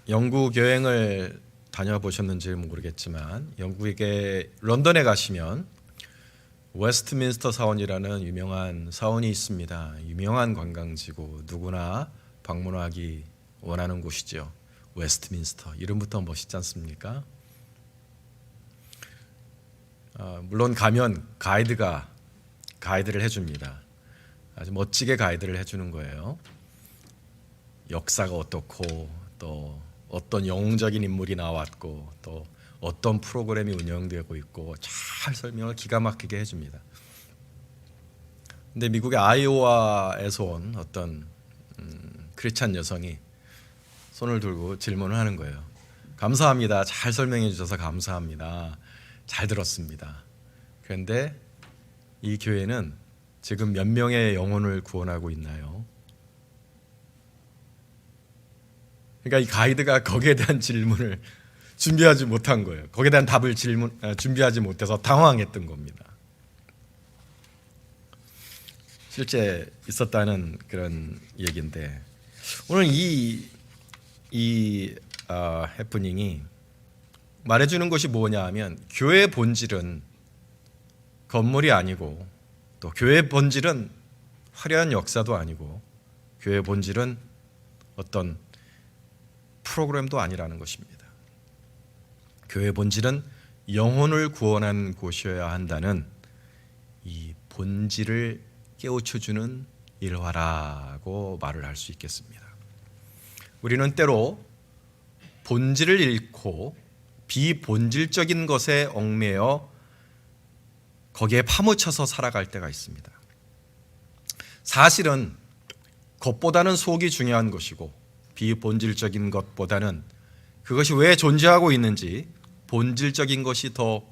영국 여행을 다녀보셨는지 모르겠지만 영국의 런던에 가시면 웨스트민스터 사원이라는 유명한 사원이 있습니다. 유명한 관광지고 누구나 방문하기 원하는 곳이죠. 웨스트민스터 이름부터 멋있지 않습니까? 물론 가면 가이드를 해줍니다. 아주 멋지게 가이드를 해주는 거예요. 역사가 어떻고 또 어떤 영웅적인 인물이 나왔고 또 어떤 프로그램이 운영되고 있고 잘 설명을 기가 막히게 해줍니다. 근데 미국의 아이오와에서 온 어떤 크리스찬 여성이 손을 들고 질문을 하는 거예요. 감사합니다. 잘 설명해 주셔서 감사합니다. 잘 들었습니다. 그런데 이 교회는 지금 몇 명의 영혼을 구원하고 있나요? 그러니까 이 가이드가 거기에 대한 질문을 준비하지 못한 거예요. 거기에 대한 답을 준비하지 못해서 당황했던 겁니다. 실제 있었다는 그런 얘기인데 오늘 이 해프닝이 말해주는 것이 뭐냐 하면 교회의 본질은 건물이 아니고 또 교회의 본질은 화려한 역사도 아니고 교회의 본질은 어떤 프로그램도 아니라는 것입니다. 교회의 본질은 영혼을 구원한 곳이어야 한다는 이 본질을 깨우쳐주는 일화라고 말을 할 수 있겠습니다. 우리는 때로 본질을 잃고 비본질적인 것에 얽매여 거기에 파묻혀서 살아갈 때가 있습니다. 사실은 겉보다는 속이 중요한 것이고 비본질적인 것보다는 그것이 왜 존재하고 있는지 본질적인 것이 더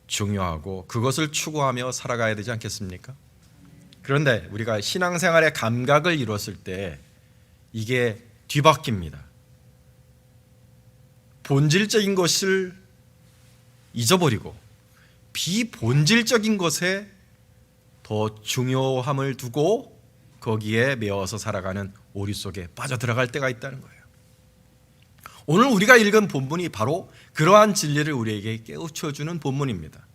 중요하고 그것을 추구하며 살아가야 되지 않겠습니까? 그런데 우리가 신앙생활의 감각을 이뤘을 때 이게 뒤바뀝니다. 본질적인 것을 잊어버리고 비본질적인 것에 더 중요함을 두고 거기에 매어서 살아가는 오리 속에 빠져들어갈 때가 있다는 거예요. 오늘 우리가 읽은 본문이 바로 그러한 진리를 우리에게 깨우쳐주는 본문입니다.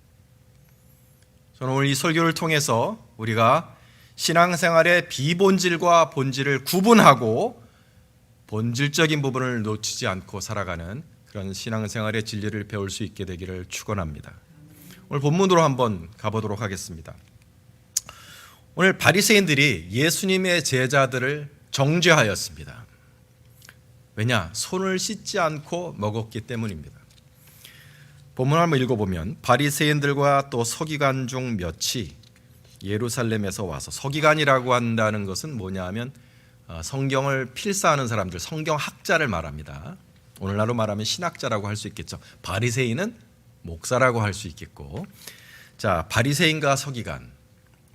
저는 오늘 이 설교를 통해서 우리가 신앙생활의 비본질과 본질을 구분하고 본질적인 부분을 놓치지 않고 살아가는 그런 신앙생활의 진리를 배울 수 있게 되기를 축원합니다. 오늘 본문으로 한번 가보도록 하겠습니다. 오늘 바리새인들이 예수님의 제자들을 정죄하였습니다. 왜냐? 손을 씻지 않고 먹었기 때문입니다. 본문을 한번 읽어보면 바리새인들과 또 서기관 중 몇이 예루살렘에서 와서, 서기관이라고 한다는 것은 뭐냐 하면 성경을 필사하는 사람들, 성경학자를 말합니다. 오늘날로 말하면 신학자라고 할 수 있겠죠. 바리새인은 목사라고 할 수 있겠고, 자, 바리새인과 서기관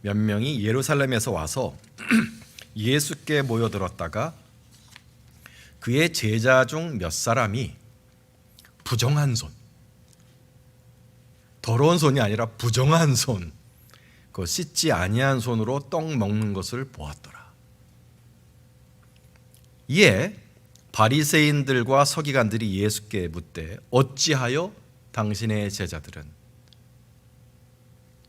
몇 명이 예루살렘에서 와서 예수께 모여들었다가 그의 제자 중 몇 사람이 부정한 손, 더러운 손이 아니라 부정한 손, 그 씻지 아니한 손으로 떡 먹는 것을 보았더라. 이에 바리새인들과 서기관들이 예수께 묻되 어찌하여 당신의 제자들은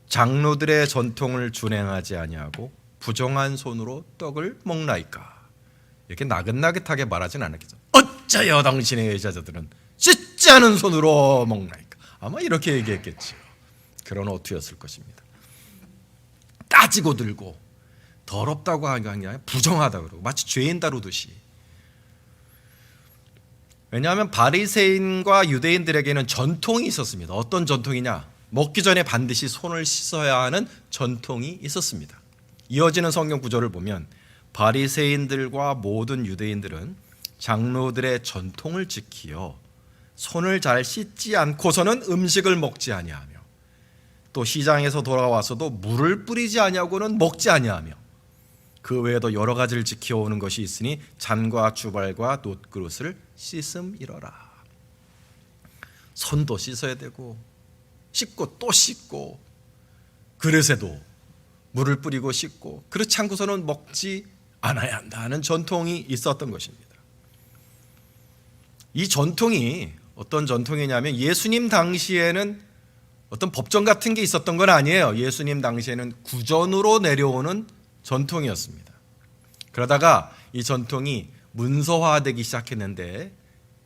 장로들의 전통을 준행하지 아니하고 부정한 손으로 떡을 먹나이까? 이렇게 나긋나긋하게 말하진 않았겠죠. 어찌하여 당신의 제자들은 씻지 않은 손으로 먹나이까? 아마 이렇게 얘기했겠죠. 그런 어투였을 것입니다. 따지고 들고 더럽다고 하는 게 아니라 부정하다고 그러고 마치 죄인 다루듯이. 왜냐하면 바리새인과 유대인들에게는 전통이 있었습니다. 어떤 전통이냐? 먹기 전에 반드시 손을 씻어야 하는 전통이 있었습니다. 이어지는 성경 구절을 보면 바리새인들과 모든 유대인들은 장로들의 전통을 지키어 손을 잘 씻지 않고서는 음식을 먹지 아니하며 또 시장에서 돌아와서도 물을 뿌리지 아니하고는 먹지 아니하며 그 외에도 여러 가지를 지켜오는 것이 있으니 잔과 주발과 놋그릇을 씻음이러라. 손도 씻어야 되고 씻고 또 씻고 그릇에도 물을 뿌리고 씻고 그렇지 않고서는 먹지 않아야 한다는 전통이 있었던 것입니다. 이 전통이 어떤 전통이냐면 예수님 당시에는 어떤 법정 같은 게 있었던 건 아니에요. 예수님 당시에는 구전으로 내려오는 전통이었습니다. 그러다가 이 전통이 문서화되기 시작했는데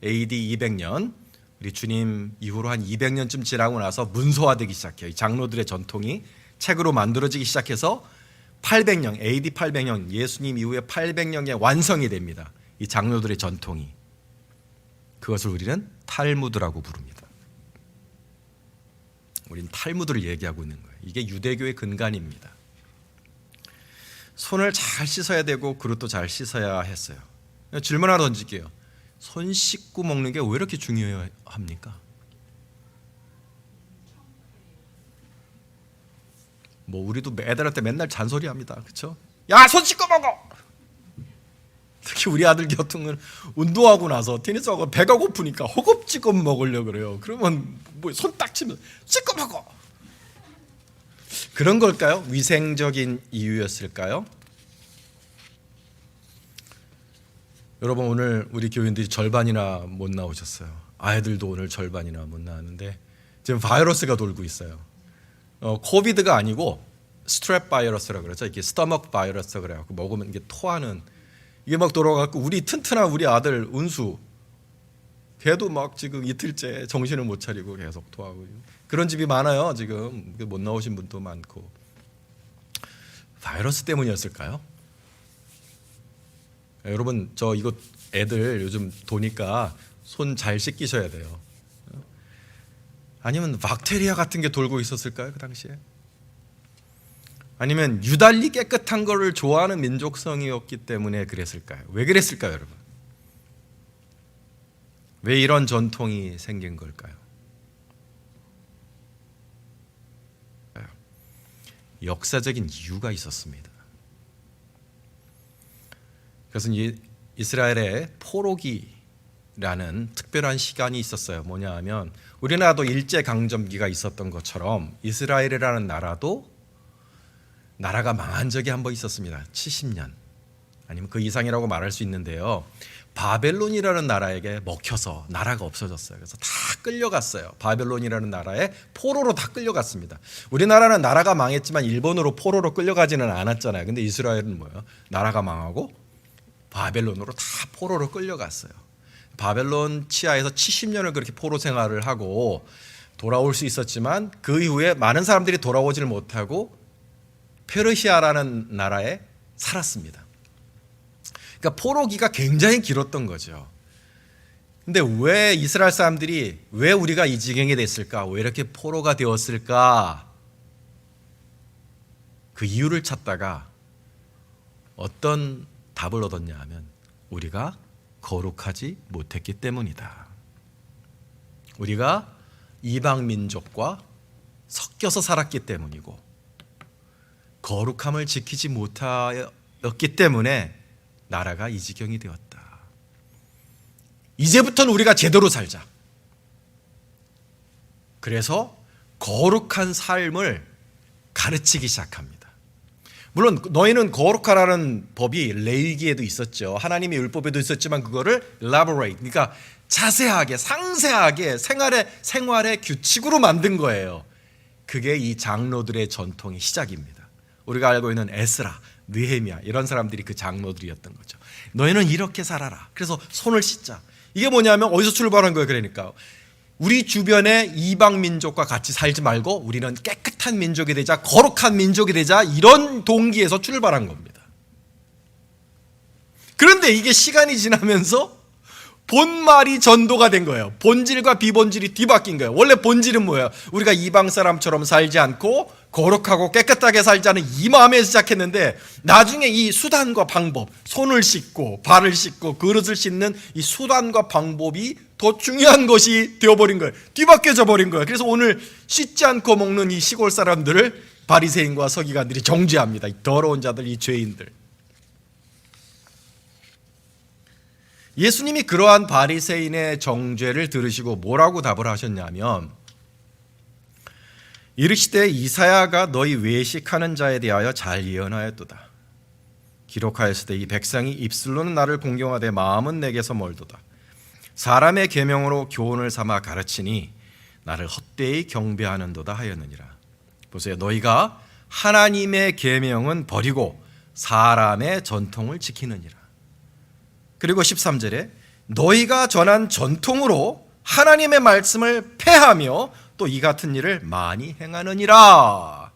AD 200년, 우리 주님 이후로 한 200년쯤 지나고 나서 문서화되기 시작해요. 이 장로들의 전통이 책으로 만들어지기 시작해서 800년, AD 800년, 예수님 이후에 800년에 완성이 됩니다. 이 장로들의 전통이. 그것을 우리는 탈무드라고 부릅니다. 우리는 탈무드를 얘기하고 있는 거예요. 이게 유대교의 근간입니다. 손을 잘 씻어야 되고 그릇도 잘 씻어야 했어요. 질문 하나 던질게요. 손 씻고 먹는 게 왜 이렇게 중요합니까? 뭐 우리도 애들한테 맨날 잔소리합니다. 그렇죠? 야, 손 씻고 먹어. 특히 우리 아들 같은 운동하고 나서 테니스하고 배가 고프니까 허겁지겁 먹으려고 그래요. 그러면 뭐 손 딱 치면 씻고 먹어. 그런 걸까요? 위생적인 이유였을까요? 여러분, 오늘 우리 교인들이 절반이나 못 나오셨어요. 아이들도 오늘 절반이나 못 나왔는데 지금 바이러스가 돌고 있어요. 코비드가 아니고 스트랩 바이러스라고 그러죠. 이게 스토먹 바이러스 그래갖고 먹으면 이게 토하는, 이게 막 돌아가고 우리 튼튼한 우리 아들 은수, 걔도 막 지금 이틀째 정신을 못 차리고 계속 토하고, 그런 집이 많아요. 지금 못 나오신 분도 많고. 바이러스 때문이었을까요? 여러분, 저 이거 애들 요즘 도니까 손 잘 씻기셔야 돼요. 아니면 박테리아 같은 게 돌고 있었을까요? 그 당시에? 아니면 유달리 깨끗한 거를 좋아하는 민족성이었기 때문에 그랬을까요? 왜 그랬을까요, 여러분? 왜 이런 전통이 생긴 걸까요? 역사적인 이유가 있었습니다. 그것은 이스라엘의 포로기라는 특별한 시간이 있었어요. 뭐냐 하면 우리나라도 일제강점기가 있었던 것처럼 이스라엘이라는 나라가 망한 적이 한 번 있었습니다. 70년 아니면 그 이상이라고 말할 수 있는데요. 바벨론이라는 나라에게 먹혀서 나라가 없어졌어요. 그래서 다 끌려갔어요. 바벨론이라는 나라에 포로로 다 끌려갔습니다. 우리나라는 나라가 망했지만 일본으로 포로로 끌려가지는 않았잖아요. 근데 이스라엘은 뭐예요? 나라가 망하고 바벨론으로 다 포로로 끌려갔어요. 바벨론 치하에서 70년을 그렇게 포로 생활을 하고 돌아올 수 있었지만 그 이후에 많은 사람들이 돌아오지를 못하고 페르시아라는 나라에 살았습니다. 그러니까 포로기가 굉장히 길었던 거죠. 근데 왜 이스라엘 사람들이 왜 우리가 이 지경이 됐을까? 왜 이렇게 포로가 되었을까? 그 이유를 찾다가 어떤 답을 얻었냐 하면 우리가 거룩하지 못했기 때문이다. 우리가 이방 민족과 섞여서 살았기 때문이고 거룩함을 지키지 못하였기 때문에 나라가 이 지경이 되었다. 이제부터는 우리가 제대로 살자. 그래서 거룩한 삶을 가르치기 시작합니다. 물론 너희는 거룩하라는 법이 레위기에도 있었죠. 하나님의 율법에도 있었지만 그거를 elaborate, 그러니까 자세하게 상세하게 생활의 규칙으로 만든 거예요. 그게 이 장로들의 전통의 시작입니다. 우리가 알고 있는 에스라, 느헤미야 이런 사람들이 그 장로들이었던 거죠. 너희는 이렇게 살아라. 그래서 손을 씻자. 이게 뭐냐면 어디서 출발한 거예요? 그러니까 우리 주변의 이방 민족과 같이 살지 말고 우리는 깨끗한 민족이 되자, 거룩한 민족이 되자, 이런 동기에서 출발한 겁니다. 그런데 이게 시간이 지나면서 본말이 전도가 된 거예요. 본질과 비본질이 뒤바뀐 거예요. 원래 본질은 뭐예요? 우리가 이방 사람처럼 살지 않고 거룩하고 깨끗하게 살자는 이 마음에서 시작했는데 나중에 이 수단과 방법, 손을 씻고 발을 씻고 그릇을 씻는 이 수단과 방법이 더 중요한 것이 되어버린 거예요. 뒤바뀌어져 버린 거예요. 그래서 오늘 씻지 않고 먹는 이 시골 사람들을 바리새인과 서기관들이 정죄합니다. 이 더러운 자들, 이 죄인들. 예수님이 그러한 바리새인의 정죄를 들으시고 뭐라고 답을 하셨냐면 이르시되 이사야가 너희 외식하는 자에 대하여 잘 예언하였도다. 기록하였으되 이 백성이 입술로는 나를 공경하되 마음은 내게서 멀도다. 사람의 계명으로 교훈을 삼아 가르치니 나를 헛되이 경배하는도다 하였느니라. 보세요. 너희가 하나님의 계명은 버리고 사람의 전통을 지키느니라. 그리고 13절에 너희가 전한 전통으로 하나님의 말씀을 폐하며 또 이 같은 일을 많이 행하느니라.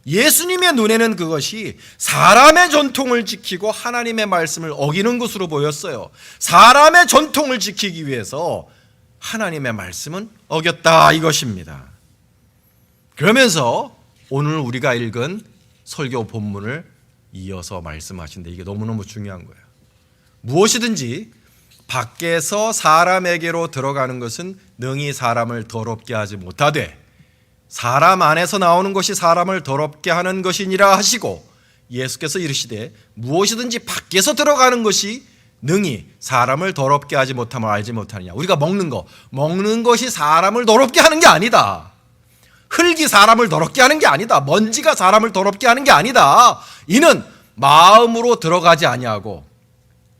예수님의 눈에는 그것이 사람의 전통을 지키고 하나님의 말씀을 어기는 것으로 보였어요. 사람의 전통을 지키기 위해서 하나님의 말씀은 어겼다 이것입니다. 그러면서 오늘 우리가 읽은 설교 본문을 이어서 말씀하신데 이게 너무너무 중요한 거예요. 무엇이든지 밖에서 사람에게로 들어가는 것은 능히 사람을 더럽게 하지 못하되 사람 안에서 나오는 것이 사람을 더럽게 하는 것이니라 하시고, 예수께서 이르시되 무엇이든지 밖에서 들어가는 것이 능히 사람을 더럽게 하지 못함을 알지 못하느냐. 우리가 먹는 것이 사람을 더럽게 하는 게 아니다. 흙이 사람을 더럽게 하는 게 아니다. 먼지가 사람을 더럽게 하는 게 아니다. 이는 마음으로 들어가지 아니하고,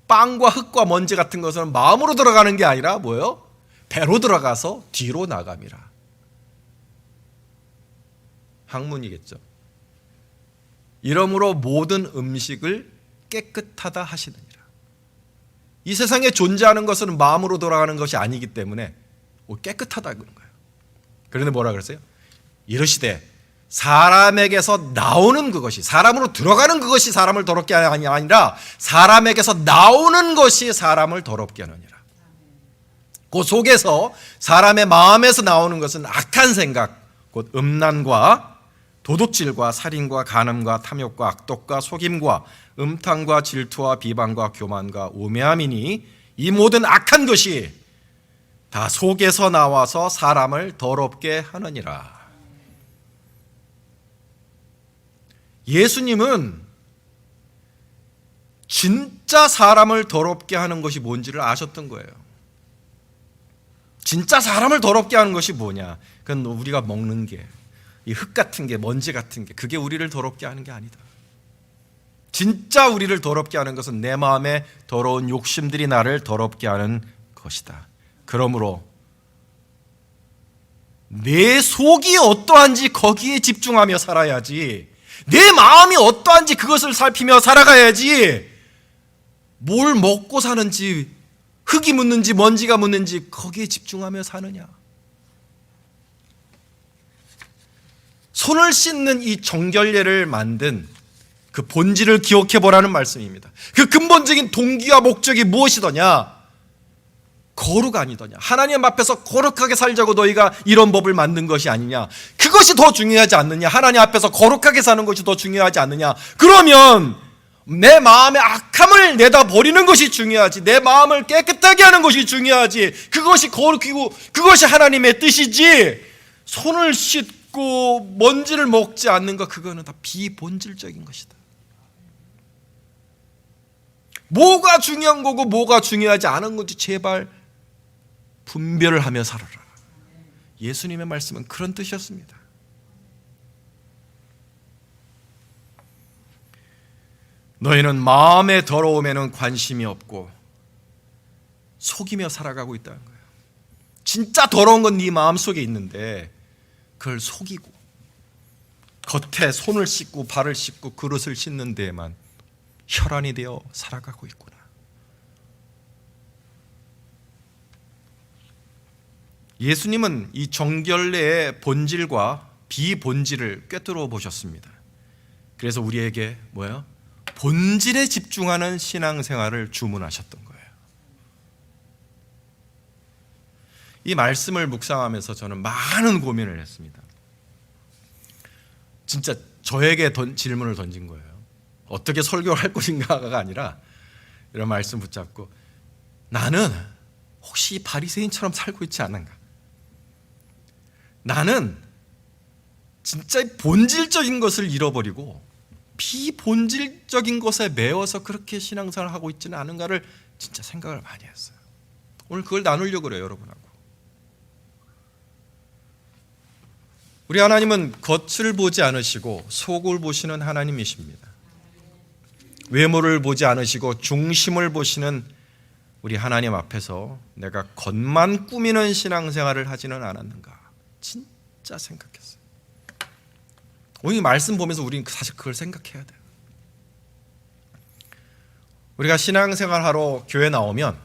빵과 흙과 먼지 같은 것은 마음으로 들어가는 게 아니라 뭐예요? 배로 들어가서 뒤로 나감이라. 학문이겠죠. 이러므로 모든 음식을 깨끗하다 하시느니라. 이 세상에 존재하는 것은 마음으로 돌아가는 것이 아니기 때문에 깨끗하다 그런 거예요. 그런데 뭐라 그랬어요? 이르시되 사람에게서 나오는 그것이, 사람으로 들어가는 그것이 사람을 더럽게 하는 게 아니라 사람에게서 나오는 것이 사람을 더럽게 하느니라. 그 속에서 사람의 마음에서 나오는 것은 악한 생각, 곧 음란과 도둑질과 살인과 간음과 탐욕과 악독과 속임과 음탕과 질투와 비방과 교만과 우매함이니 이 모든 악한 것이 다 속에서 나와서 사람을 더럽게 하느니라. 예수님은 진짜 사람을 더럽게 하는 것이 뭔지를 아셨던 거예요. 진짜 사람을 더럽게 하는 것이 뭐냐? 그건 우리가 먹는 게, 이 흙 같은 게, 먼지 같은 게, 그게 우리를 더럽게 하는 게 아니다. 진짜 우리를 더럽게 하는 것은 내 마음에 더러운 욕심들이 나를 더럽게 하는 것이다. 그러므로 내 속이 어떠한지 거기에 집중하며 살아야지, 내 마음이 어떠한지 그것을 살피며 살아가야지, 뭘 먹고 사는지, 흙이 묻는지 먼지가 묻는지 거기에 집중하며 사느냐. 손을 씻는 이 정결례를 만든 그 본질을 기억해 보라는 말씀입니다. 그 근본적인 동기와 목적이 무엇이더냐? 거룩 아니더냐? 하나님 앞에서 거룩하게 살자고 너희가 이런 법을 만든 것이 아니냐? 그것이 더 중요하지 않느냐? 하나님 앞에서 거룩하게 사는 것이 더 중요하지 않느냐? 그러면 내 마음의 악함을 내다 버리는 것이 중요하지, 내 마음을 깨끗하게 하는 것이 중요하지, 그것이 거룩이고 그것이 하나님의 뜻이지, 손을 씻고 먼지를 먹지 않는 것, 그거는 다 비본질적인 것이다. 뭐가 중요한 거고 뭐가 중요하지 않은 건지 제발 분별을 하며 살아라. 예수님의 말씀은 그런 뜻이었습니다. 너희는 마음의 더러움에는 관심이 없고 속이며 살아가고 있다는 거예요. 진짜 더러운 건 네 마음속에 있는데 그걸 속이고 겉에 손을 씻고 발을 씻고 그릇을 씻는 데에만 혈안이 되어 살아가고 있구나. 예수님은 이 정결례의 본질과 비본질을 꿰뚫어 보셨습니다. 그래서 우리에게 뭐예요? 본질에 집중하는 신앙생활을 주문하셨던 거예요. 이 말씀을 묵상하면서 저는 많은 고민을 했습니다. 진짜 저에게 질문을 던진 거예요. 어떻게 설교를 할 것인가가 아니라 이런 말씀 붙잡고, 나는 혹시 바리새인처럼 살고 있지 않은가? 나는 진짜 본질적인 것을 잃어버리고 비본질적인 것에 매워서 그렇게 신앙생활을 하고 있지는 않은가를 진짜 생각을 많이 했어요. 오늘 그걸 나누려고 그래요, 여러분하고. 우리 하나님은 겉을 보지 않으시고 속을 보시는 하나님이십니다. 외모를 보지 않으시고 중심을 보시는 우리 하나님 앞에서 내가 겉만 꾸미는 신앙생활을 하지는 않았는가 진짜 생각했어요. 오늘 말씀 보면서 우리는 사실 그걸 생각해야 돼요. 우리가 신앙생활하러 교회 나오면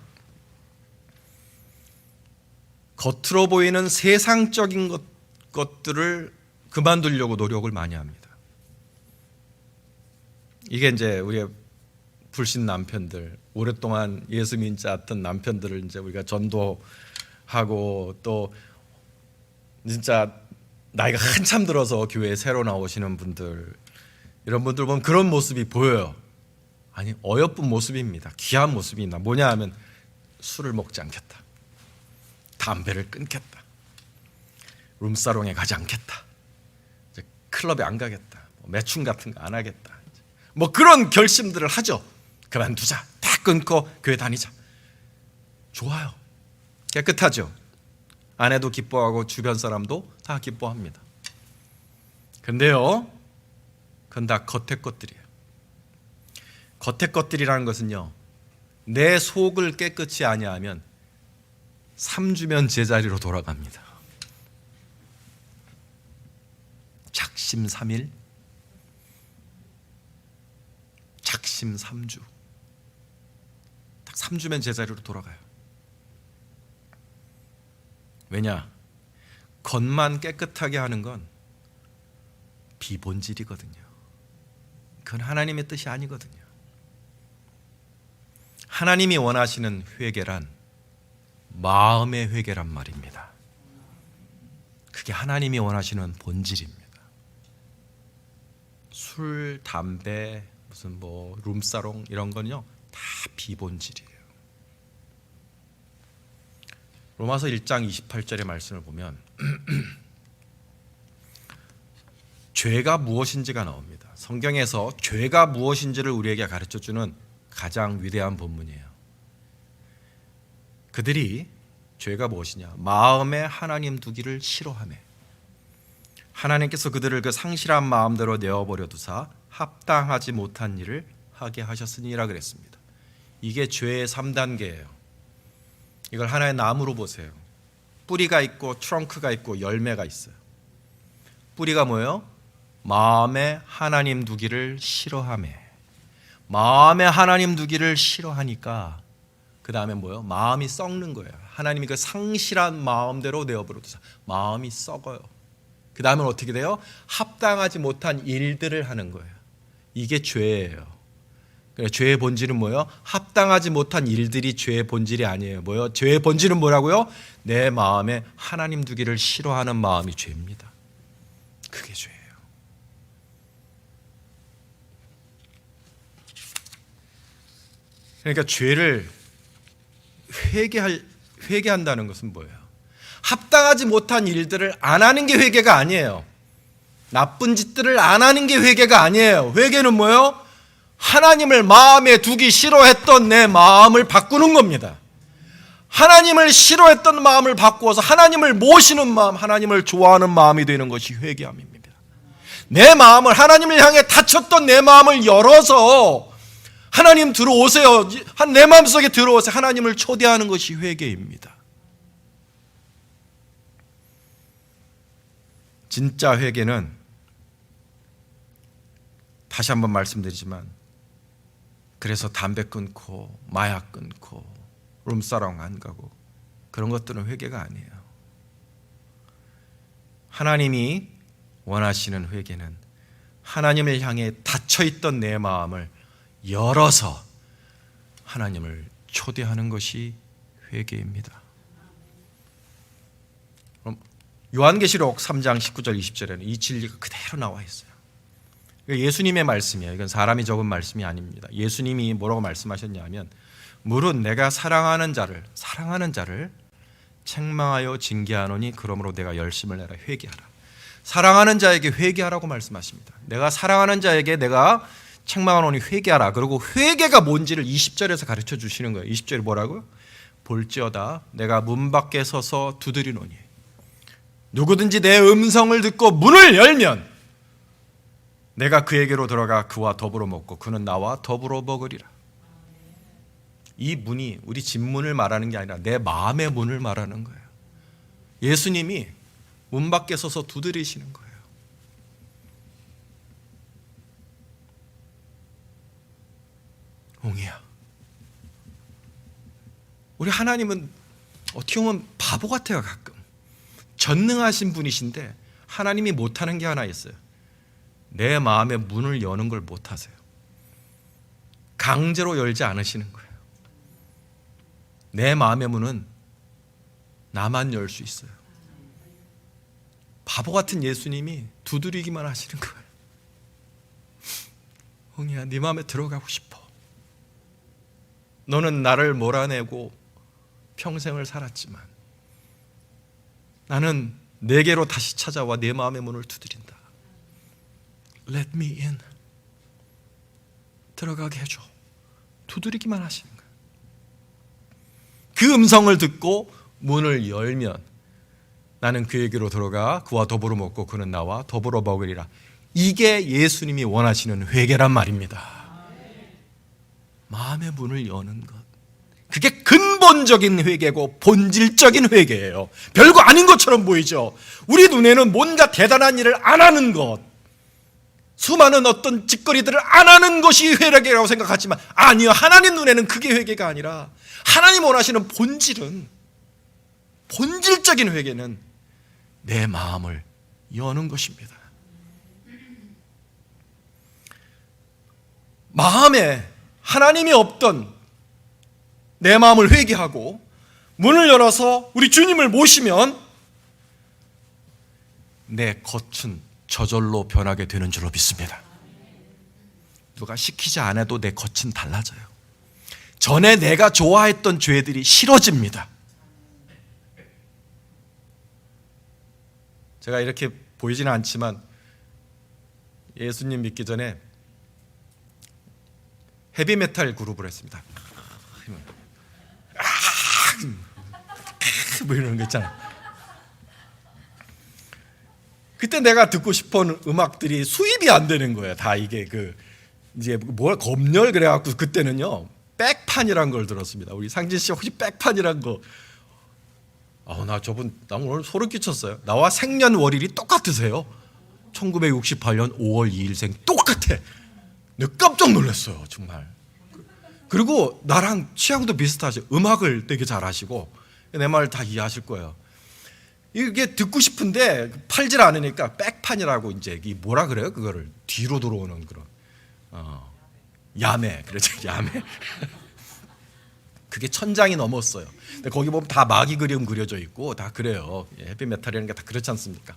겉으로 보이는 세상적인 것들을 그만두려고 노력을 많이 합니다. 이게 이제 우리의 불신 남편들, 오랫동안 예수 믿지 않던 남편들을 이제 우리가 전도하고, 또 진짜 나이가 한참 들어서 교회에 새로 나오시는 분들, 이런 분들 보면 그런 모습이 보여요. 아니, 어여쁜 모습입니다. 귀한 모습입니다. 뭐냐 하면 술을 먹지 않겠다, 담배를 끊겠다, 룸사롱에 가지 않겠다, 이제 클럽에 안 가겠다, 매춘 같은 거 안 하겠다, 뭐 그런 결심들을 하죠. 그만두자, 다 끊고 교회 다니자. 좋아요. 깨끗하죠. 아내도 기뻐하고 주변 사람도 다 기뻐합니다. 근데요, 그건 다 겉의 것들이에요. 겉의 것들이라는 것은요, 내 속을 깨끗이 아니하면 3주면 제자리로 돌아갑니다. 작심 3일, 작심 3주. 딱 3주면 제자리로 돌아가요. 왜냐? 겉만 깨끗하게 하는 건 비본질이거든요. 그건 하나님의 뜻이 아니거든요. 하나님이 원하시는 회개란 마음의 회개란 말입니다. 그게 하나님이 원하시는 본질입니다. 술, 담배, 무슨 뭐 룸사롱 이런 건요 다 비본질이에요. 로마서 1장 28절의 말씀을 보면 죄가 무엇인지가 나옵니다. 성경에서 죄가 무엇인지를 우리에게 가르쳐주는 가장 위대한 본문이에요. 그들이 죄가 무엇이냐? 마음에 하나님 두기를 싫어하며 하나님께서 그들을 그 상실한 마음대로 내어버려 두사 합당하지 못한 일을 하게 하셨으니라 그랬습니다. 이게 죄의 3단계예요. 이걸 하나의 나무로 보세요. 뿌리가 있고 트렁크가 있고 열매가 있어요. 뿌리가 뭐예요? 마음에 하나님 두기를 싫어하며, 마음에 하나님 두기를 싫어하니까 그 다음에 뭐예요? 마음이 썩는 거예요. 하나님이 그 상실한 마음대로 내어버려 두사 마음이 썩어요. 그 다음은 어떻게 돼요? 합당하지 못한 일들을 하는 거예요. 이게 죄예요. 죄의 본질은 뭐예요? 합당하지 못한 일들이 죄의 본질이 아니에요. 뭐예요? 죄의 본질은 뭐라고요? 내 마음에 하나님 두기를 싫어하는 마음이 죄입니다. 그게 죄예요. 그러니까 죄를 회개한다는 것은 뭐예요? 합당하지 못한 일들을 안 하는 게 회개가 아니에요. 나쁜 짓들을 안 하는 게 회개가 아니에요. 회개는 뭐예요? 하나님을 마음에 두기 싫어했던 내 마음을 바꾸는 겁니다. 하나님을 싫어했던 마음을 바꾸어서 하나님을 모시는 마음, 하나님을 좋아하는 마음이 되는 것이 회개함입니다. 내 마음을, 하나님을 향해 닫혔던 내 마음을 열어서 하나님 들어오세요, 내 마음속에 들어오세요, 하나님을 초대하는 것이 회개입니다. 진짜 회개는 다시 한번 말씀드리지만, 그래서 담배 끊고 마약 끊고 룸사롱 안 가고 그런 것들은 회개가 아니에요. 하나님이 원하시는 회개는 하나님을 향해 닫혀있던 내 마음을 열어서 하나님을 초대하는 것이 회개입니다. 요한계시록 3장 19절 20절에는 이 진리가 그대로 나와 있어요. 예수님의 말씀이에요. 이건 사람이 적은 말씀이 아닙니다. 예수님이 뭐라고 말씀하셨냐면, 무릇 내가 사랑하는 자를 책망하여 징계하노니 그러므로 내가 열심을 내라. 회개하라. 사랑하는 자에게 회개하라고 말씀하십니다. 내가 사랑하는 자에게 내가 책망하노니 회개하라. 그리고 회개가 뭔지를 20절에서 가르쳐 주시는 거예요. 20절이 뭐라고요? 볼지어다 내가 문 밖에 서서 두드리노니 누구든지 내 음성을 듣고 문을 열면 내가 그에게로 들어가 그와 더불어 먹고 그는 나와 더불어 먹으리라. 이 문이 우리 집 문을 말하는 게 아니라 내 마음의 문을 말하는 거예요. 예수님이 문 밖에 서서 두드리시는 거예요. 옹이야, 우리 하나님은 어떻게 보면 바보 같아요. 가끔 전능하신 분이신데 하나님이 못하는 게 하나 있어요. 내 마음의 문을 여는 걸 못하세요. 강제로 열지 않으시는 거예요. 내 마음의 문은 나만 열 수 있어요. 바보 같은 예수님이 두드리기만 하시는 거예요. 홍이야, 네 마음에 들어가고 싶어. 너는 나를 몰아내고 평생을 살았지만 나는 내게로 다시 찾아와 내 마음의 문을 두드린다. Let me in. 들어가게 해줘. 두드리기만 하시는 거예요. 그 음성을 듣고 문을 열면 나는 그에게로 들어가 그와 더불어 먹고 그는 나와 더불어 먹으리라. 이게 예수님이 원하시는 회개란 말입니다. 마음의 문을 여는 것, 그게 근본적인 회개고 본질적인 회개예요. 별거 아닌 것처럼 보이죠. 우리 눈에는 뭔가 대단한 일을 안 하는 것, 수많은 어떤 짓거리들을 안 하는 것이 회개라고 생각하지만 아니요, 하나님 눈에는 그게 회개가 아니라 하나님 원하시는 본질적인 회개는 내 마음을 여는 것입니다. 마음에 하나님이 없던 내 마음을 회개하고 문을 열어서 우리 주님을 모시면 내 겉은 저절로 변하게 되는 줄로 믿습니다. 누가 시키지 않아도 내 겉은 달라져요. 전에 내가 좋아했던 죄들이 싫어집니다. 제가 이렇게 보이지는 않지만 예수님 믿기 전에 헤비메탈 그룹을 했습니다. 뭐 이런 거 있잖아요. 그때 내가 듣고 싶은 음악들이 수입이 안 되는 거예요. 다 이게 이제 검열 그래갖고 그때는요 백판이란 걸 들었습니다. 우리 상진 씨 혹시 백판이란 거? 나 오늘 소름 끼쳤어요. 나와 생년월일이 똑같으세요. 1968년 5월 2일생 똑같아. 내가 깜짝 놀랐어요, 정말. 그리고 나랑 취향도 비슷하죠. 음악을 되게 잘하시고 내 말 다 이해하실 거예요. 이게 듣고 싶은데 팔질 않으니까 백판이라고 이제 뭐라 그래요? 그거를 뒤로 들어오는 그런 야매, 그렇죠, 야매. 그게 1000장이 넘었어요. 근데 거기 보면 다 마귀 그림 그려져 있고 다 그래요. 헤비메탈이라는 게 다 그렇지 않습니까?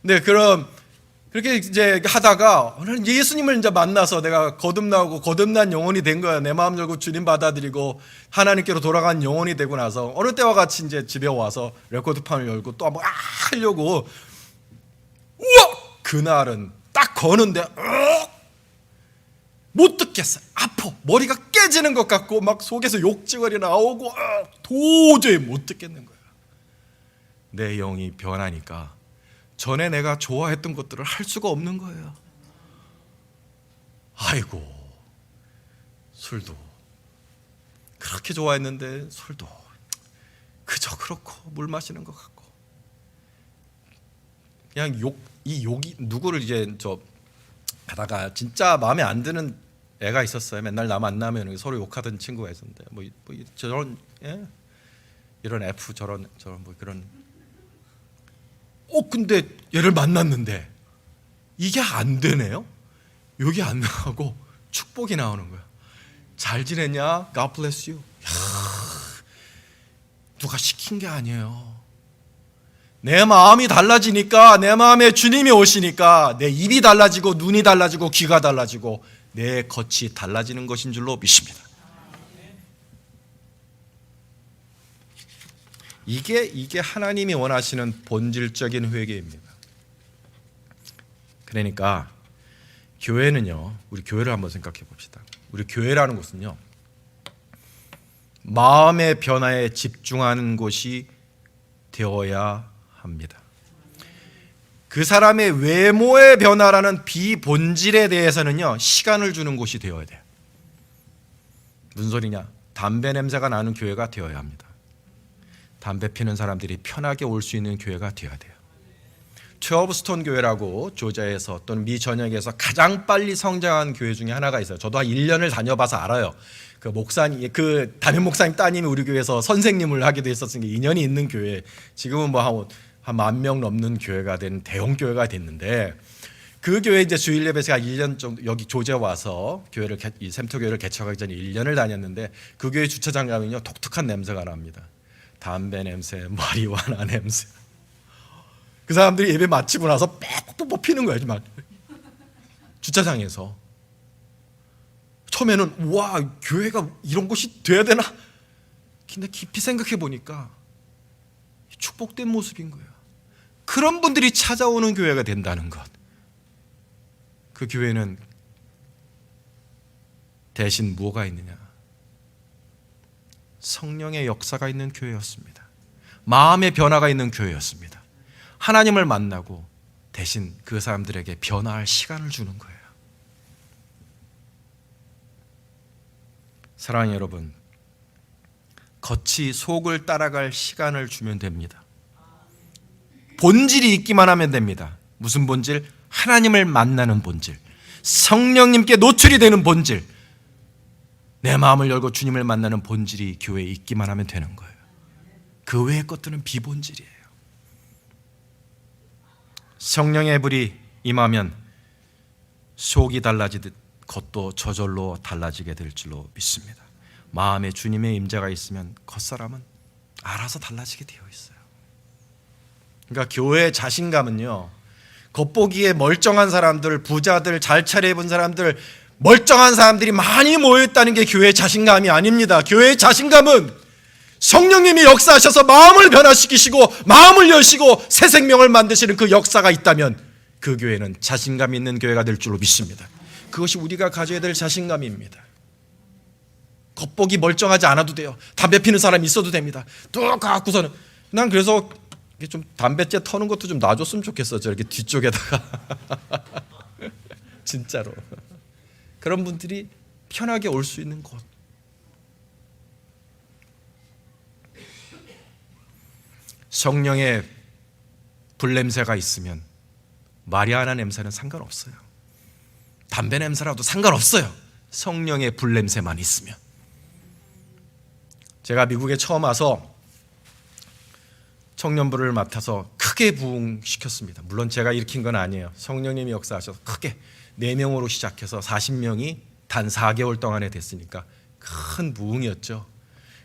근데 그렇게 이제 하다가 오늘 예수님을 이제 만나서 내가 거듭난 영혼이 된 거야. 내 마음 열고 주님 받아들이고 하나님께로 돌아간 영혼이 되고 나서 어느 때와 같이 이제 집에 와서 레코드판을 열고 또 한번 하려고, 우와! 그날은 딱 거는데 못 듣겠어. 아파. 머리가 깨지는 것 같고 막 속에서 욕지거리 나오고 도저히 못 듣겠는 거야. 내 영이 변하니까 전에 내가 좋아했던 것들을 할 수가 없는 거예요. 아이고, 술도 그렇게 좋아했는데 술도 그저 그렇고 물 마시는 것 같고 그냥 이 욕이 누구를 이제 하다가 진짜 마음에 안 드는 애가 있었어요. 맨날 나 만나면 서로 욕하던 친구가 있었는데 뭐 저런 이런 F 저런 뭐 그런. 근데 얘를 만났는데 이게 안 되네요. 욕이 안 나오고 축복이 나오는 거야. 잘 지냈냐? God bless you. 누가 시킨 게 아니에요. 내 마음이 달라지니까, 내 마음에 주님이 오시니까 내 입이 달라지고 눈이 달라지고 귀가 달라지고 내 겉이 달라지는 것인 줄로 믿습니다. 이게 하나님이 원하시는 본질적인 회개입니다. 그러니까 교회는요, 우리 교회를 한번 생각해 봅시다. 우리 교회라는 곳은요, 마음의 변화에 집중하는 곳이 되어야 합니다. 그 사람의 외모의 변화라는 비본질에 대해서는요, 시간을 주는 곳이 되어야 돼요. 무슨 소리냐? 담배 냄새가 나는 교회가 되어야 합니다. 담배 피는 사람들이 편하게 올 수 있는 교회가 되어야 돼요. 12스톤 교회라고 조지아에서 또는 미 전역에서 가장 빨리 성장한 교회 중에 하나가 있어요. 저도 한 1년을 다녀봐서 알아요. 그 담임 목사님 따님이 우리 교회에서 선생님을 하기도 했었으니까 인연이 있는 교회. 지금은 뭐 한 10,000명 넘는 교회가 된 대형 교회가 됐는데, 그 교회 이제 주일 예배 제가 1년 정도 여기 조지아 와서 이 샘터 교회를 개척하기 전에 1년을 다녔는데, 그 교회 주차장 가면요 독특한 냄새가 납니다. 담배 냄새, 마리화나 냄새. 그 사람들이 예배 마치고 나서 빽빽 피는 거예요, 정말. 주차장에서. 처음에는 와, 교회가 이런 곳이 돼야 되나? 근데 깊이 생각해 보니까 축복된 모습인 거예요. 그런 분들이 찾아오는 교회가 된다는 것. 그 교회는 대신 뭐가 있느냐? 성령의 역사가 있는 교회였습니다. 마음의 변화가 있는 교회였습니다. 하나님을 만나고 대신 그 사람들에게 변화할 시간을 주는 거예요. 사랑하는 여러분, 겉이 속을 따라갈 시간을 주면 됩니다. 본질이 있기만 하면 됩니다. 무슨 본질? 하나님을 만나는 본질, 성령님께 노출이 되는 본질, 내 마음을 열고 주님을 만나는 본질이 교회에 있기만 하면 되는 거예요. 그 외의 것들은 비본질이에요. 성령의 불이 임하면 속이 달라지듯 겉도 저절로 달라지게 될 줄로 믿습니다. 마음에 주님의 임재가 있으면 겉사람은 알아서 달라지게 되어 있어요. 그러니까 교회의 자신감은요, 겉보기에 멀쩡한 사람들, 부자들, 잘 차려입은 사람들, 멀쩡한 사람들이 많이 모여있다는 게 교회의 자신감이 아닙니다. 교회의 자신감은 성령님이 역사하셔서 마음을 변화시키시고 마음을 여시고 새 생명을 만드시는 그 역사가 있다면 그 교회는 자신감 있는 교회가 될 줄로 믿습니다. 그것이 우리가 가져야 될 자신감입니다. 겉보기 멀쩡하지 않아도 돼요. 담배 피는 사람이 있어도 됩니다. 뚝 갖고서는. 난 그래서 좀 담배째 터는 것도 좀 놔줬으면 좋겠어. 저렇게 뒤쪽에다가. 진짜로. 그런 분들이 편하게 올 수 있는 곳. 성령의 불냄새가 있으면 마리아나 냄새는 상관없어요. 담배 냄새라도 상관없어요. 성령의 불냄새만 있으면. 제가 미국에 처음 와서 청년부를 맡아서 크게 부흥시켰습니다. 물론 제가 일으킨 건 아니에요. 성령님이 역사하셔서 크게 4명으로 시작해서 40명이 단 4개월 동안에 됐으니까 큰 부흥이었죠.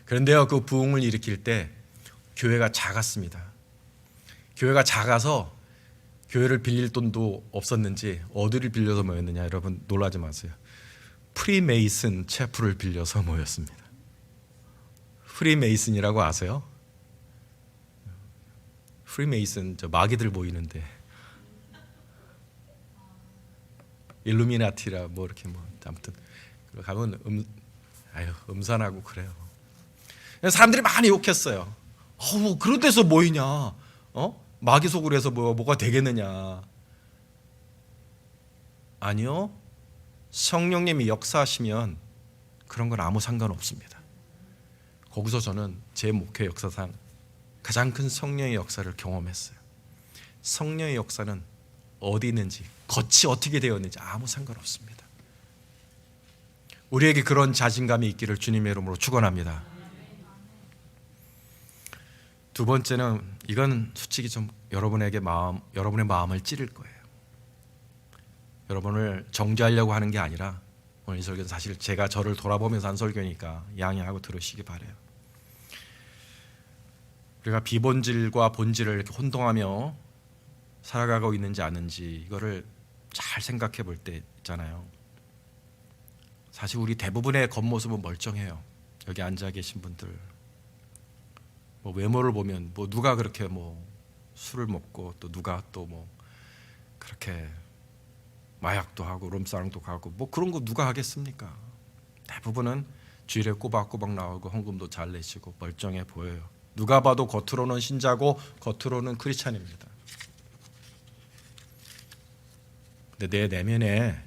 그런데요, 그 부흥을 일으킬 때 교회가 작았습니다. 교회가 작아서 교회를 빌릴 돈도 없었는지 어디를 빌려서 모였느냐, 여러분 놀라지 마세요. 프리메이슨 채플을 빌려서 모였습니다. 프리메이슨이라고 아세요? 프리메이슨, 저 마귀들 모이는데, 일루미나티라 뭐 이렇게 뭐 아무튼 가면 음산하고 그래요. 사람들이 많이 욕했어요. 뭐 그런 데서 모이냐? 마귀 속으로 해서 뭐가 되겠느냐? 아니요. 성령님이 역사하시면 그런 건 아무 상관없습니다. 거기서 저는 제 목회 역사상 가장 큰 성령의 역사를 경험했어요. 성령의 역사는 어디 있는지, 겉이 어떻게 되었는지 아무 상관없습니다. 우리에게 그런 자신감이 있기를 주님의 이름으로 축원합니다. 두 번째는, 이건 솔직히 좀 여러분의 마음을 찌를 거예요. 여러분을 정죄하려고 하는 게 아니라, 오늘 이 설교는 사실 제가 저를 돌아보면서 한 설교니까 양해하고 들으시기 바라요. 우리가 비본질과 본질을 이렇게 혼동하며 살아가고 있는지 아닌지, 이거를 잘 생각해 볼 때 있잖아요. 사실 우리 대부분의 겉모습은 멀쩡해요. 여기 앉아 계신 분들, 뭐 외모를 보면 뭐 누가 그렇게 뭐 술을 먹고 또 누가 또 뭐 그렇게 마약도 하고 룸사롱도 가고 뭐 그런 거 누가 하겠습니까? 대부분은 주일에 꼬박꼬박 나오고 헌금도 잘 내시고 멀쩡해 보여요. 누가 봐도 겉으로는 신자고 겉으로는 크리스찬입니다. 근데 내 내면에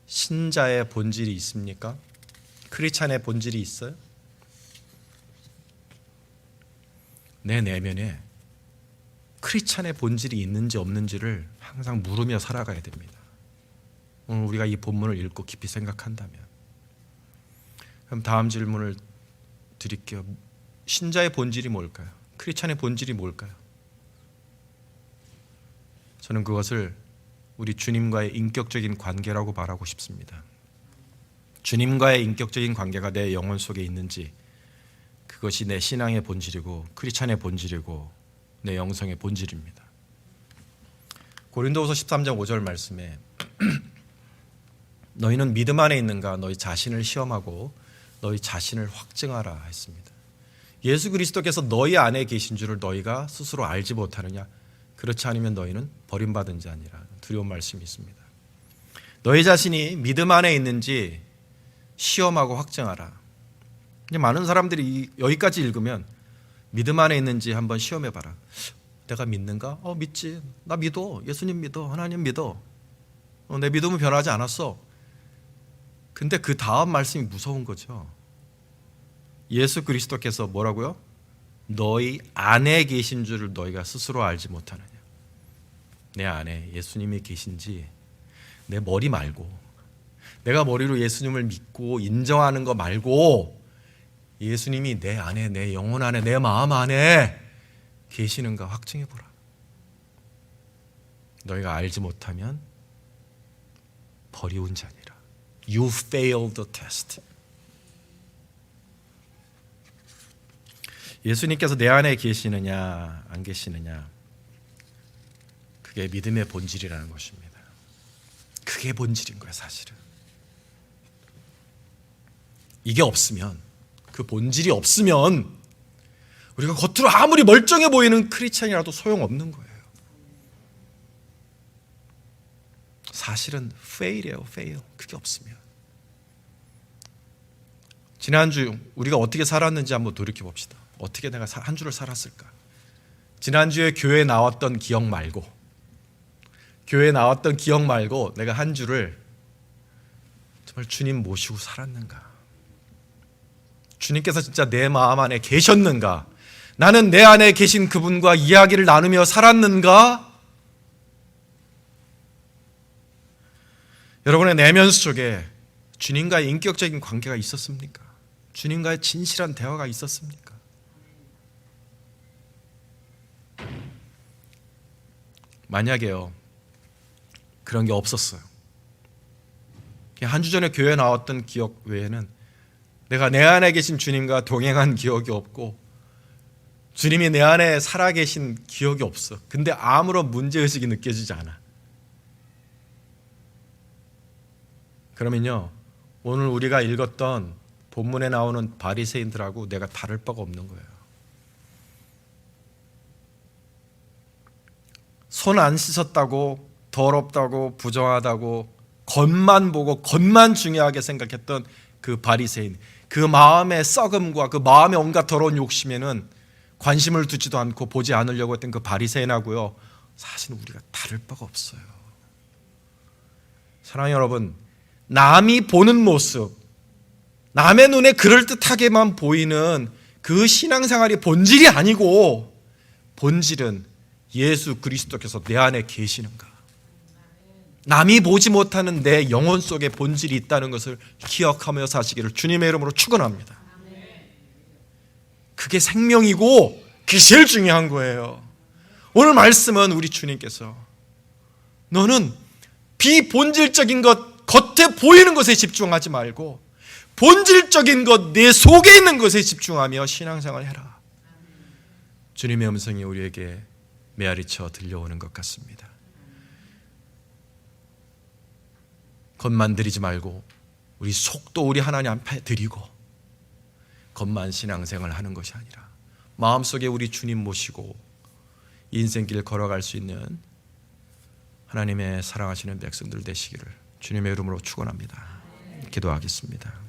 신자의 본질이 있습니까? 크리스찬의 본질이 있어요? 내 내면에 크리스찬의 본질이 있는지 없는지를 항상 물으며 살아가야 됩니다. 오늘 우리가 이 본문을 읽고 깊이 생각한다면, 그럼 다음 질문을 드릴게요. 신자의 본질이 뭘까요? 크리스찬의 본질이 뭘까요? 저는 그것을 우리 주님과의 인격적인 관계라고 말하고 싶습니다. 주님과의 인격적인 관계가 내 영혼 속에 있는지, 그것이 내 신앙의 본질이고 크리스찬의 본질이고 내 영성의 본질입니다. 고린도후서 13장 5절 말씀에 너희는 믿음 안에 있는가? 너희 자신을 시험하고 너희 자신을 확증하라 했습니다. 예수 그리스도께서 너희 안에 계신 줄을 너희가 스스로 알지 못하느냐? 그렇지 않으면 너희는 버림받은 자니라. 두려운 말씀이 있습니다. 너희 자신이 믿음 안에 있는지 시험하고 확증하라. 많은 사람들이 여기까지 읽으면 믿음 안에 있는지 한번 시험해봐라. 내가 믿는가? 믿지. 나 믿어. 예수님 믿어. 하나님 믿어. 내 믿음은 변하지 않았어. 근데 그 다음 말씀이 무서운 거죠. 예수 그리스도께서 뭐라고요? 너희 안에 계신 줄을 너희가 스스로 알지 못하느냐. 내 안에 예수님이 계신지 내 머리 말고, 내가 머리로 예수님을 믿고 인정하는 거 말고 예수님이 내 안에, 내 영혼 안에, 내 마음 안에 계시는가 확증해 보라. 너희가 알지 못하면 버리운 자니라. You failed the test. 예수님께서 내 안에 계시느냐 안 계시느냐, 그게 믿음의 본질이라는 것입니다. 그게 본질인 거예요. 사실은 이게 없으면, 그 본질이 없으면 우리가 겉으로 아무리 멀쩡해 보이는 크리스찬이라도 소용없는 거예요. 사실은 fail이에요. fail. 그게 없으면. 지난주 우리가 어떻게 살았는지 한번 돌이켜 봅시다. 어떻게 내가 한 주를 살았을까? 지난주에 교회에 나왔던 기억 말고, 내가 한 주를 정말 주님 모시고 살았는가? 주님께서 진짜 내 마음 안에 계셨는가? 나는 내 안에 계신 그분과 이야기를 나누며 살았는가? 여러분의 내면 속에 주님과의 인격적인 관계가 있었습니까? 주님과의 진실한 대화가 있었습니까? 만약에요, 그런 게 없었어요. 한 주 전에 교회에 나왔던 기억 외에는 내가 내 안에 계신 주님과 동행한 기억이 없고 주님이 내 안에 살아계신 기억이 없어. 근데 아무런 문제의식이 느껴지지 않아. 그러면요, 오늘 우리가 읽었던 본문에 나오는 바리새인들하고 내가 다를 바가 없는 거예요. 손 안 씻었다고, 더럽다고, 부정하다고, 겉만 보고 겉만 중요하게 생각했던 그 바리새인, 그 마음의 썩음과 그 마음의 온갖 더러운 욕심에는 관심을 두지도 않고 보지 않으려고 했던 그 바리새인하고요, 사실은 우리가 다를 바가 없어요. 사랑하는 여러분, 남이 보는 모습, 남의 눈에 그럴듯하게만 보이는 그 신앙생활이 본질이 아니고, 본질은 예수 그리스도께서 내 안에 계시는가, 남이 보지 못하는 내 영혼 속에 본질이 있다는 것을 기억하며 사시기를 주님의 이름으로 축원합니다. 그게 생명이고 그게 제일 중요한 거예요. 오늘 말씀은 우리 주님께서 너는 비본질적인 것, 겉에 보이는 것에 집중하지 말고 본질적인 것, 내 속에 있는 것에 집중하며 신앙생활을 해라. 주님의 음성이 우리에게 메아리쳐 들려오는 것 같습니다. 겉만 드리지 말고 우리 속도 우리 하나님 앞에 드리고, 겉만 신앙생활을 하는 것이 아니라 마음속에 우리 주님 모시고 인생길 걸어갈 수 있는 하나님의 사랑하시는 백성들 되시기를 주님의 이름으로 축원합니다. 기도하겠습니다.